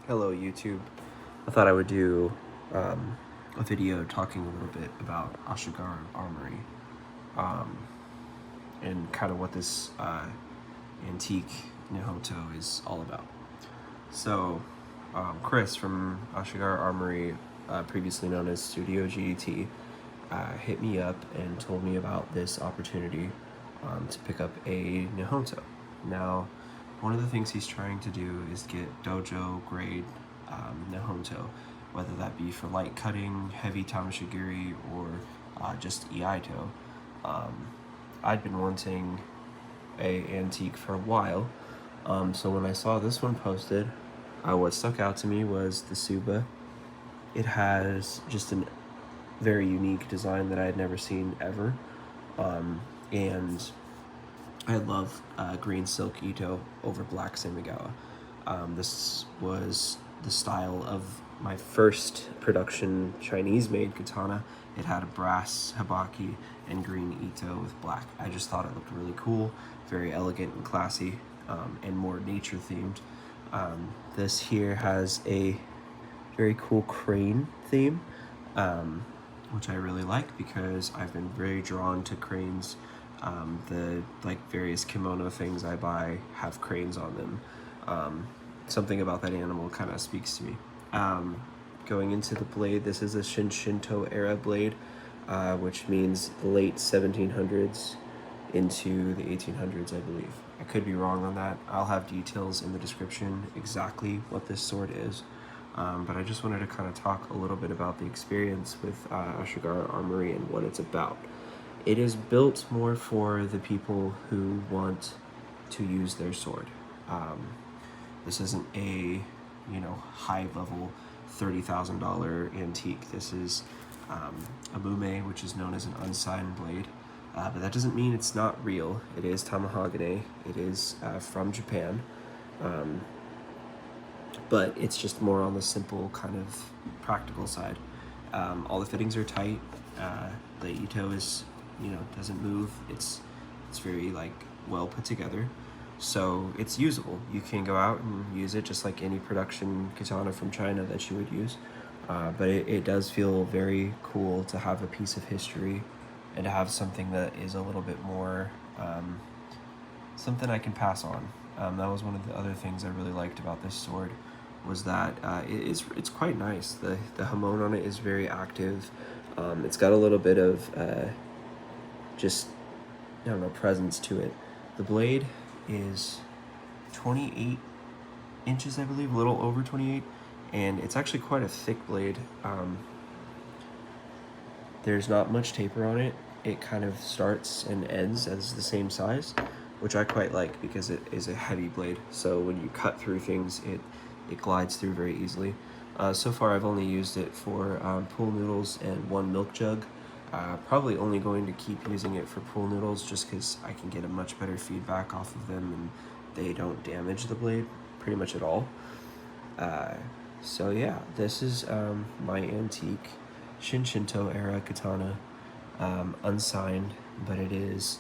Hello YouTube. I thought I would do a video talking a little bit about Ashigara Armory and kind of what this antique Nihonto is all about. So Chris from Ashigara Armory, previously known as Studio GDT, hit me up and told me about this opportunity to pick up a Nihonto. Now, one of the things he's trying to do is get dojo grade Nihonto, whether that be for light cutting, heavy tamashigiri, or just iaito. I'd been wanting a antique for a while, so when I saw this one posted, what stuck out to me was the Tsuba. It has just a very unique design that I had never seen ever, and I love green silk ito over black semigawa. This was the style of my first production Chinese-made katana. It had a brass habaki and green ito with black. I just thought it looked really cool, very elegant and classy, and more nature-themed. This here has a very cool crane theme, which I really like because I've been very drawn to cranes. The various kimono things I buy have cranes on them. Something about that animal kind of speaks to me. Going into the blade, this is a Shinshinto era blade, which means the late 1700s into the 1800s, I believe. I could be wrong on that. I'll have details in the description exactly what this sword is. But I just wanted to kind of talk a little bit about the experience with Ashigara Armory and what it's about. It is built more for the people who want to use their sword. This isn't a, high-level $30,000 antique. This is a Mumei, which is known as an unsigned blade. But that doesn't mean it's not real. It is tamahagane. It is from Japan. But it's just more on the simple kind of practical side. All the fittings are tight. The ito is, doesn't move. It's very well put together, so it's usable. You can go out and use it just like any production katana from China that you would use. But it does feel very cool to have a piece of history and to have something that is a little bit more something I can pass on. That was one of the other things I really liked about this sword, was that it's quite nice. The hamon on it is very active. It's got a little bit of presence to it. The blade is 28 inches, I believe, a little over 28, and it's actually quite a thick blade. There's not much taper on it. It kind of starts and ends as the same size, which I quite like because it is a heavy blade. So when you cut through things, it glides through very easily. So far I've only used it for pool noodles and one milk jug. Probably only going to keep using it for pool noodles just because I can get a much better feedback off of them and they don't damage the blade pretty much at all. So yeah, this is my antique Shinshinto era katana, unsigned, but it is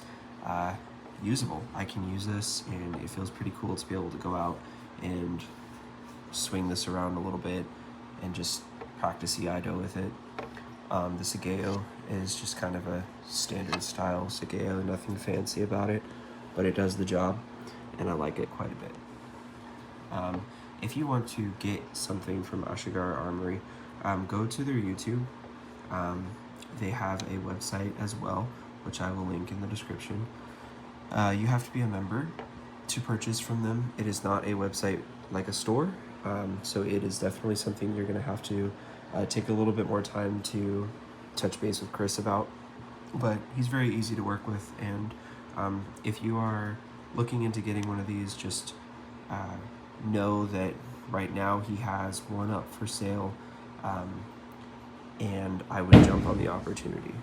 usable. I can use this and it feels pretty cool to be able to go out and swing this around a little bit and just practice Iaido with it. The Sageo is just kind of a standard style Sageo, nothing fancy about it, but it does the job and I like it quite a bit. If you want to get something from Ashigara Armory, go to their YouTube. They have a website as well, which I will link in the description. You have to be a member to purchase from them. It is not a website like a store, so it is definitely something you're going to have to take a little bit more time to touch base with Chris about, but he's very easy to work with. And if you are looking into getting one of these, just know that right now he has one up for sale, and I would jump on the opportunity.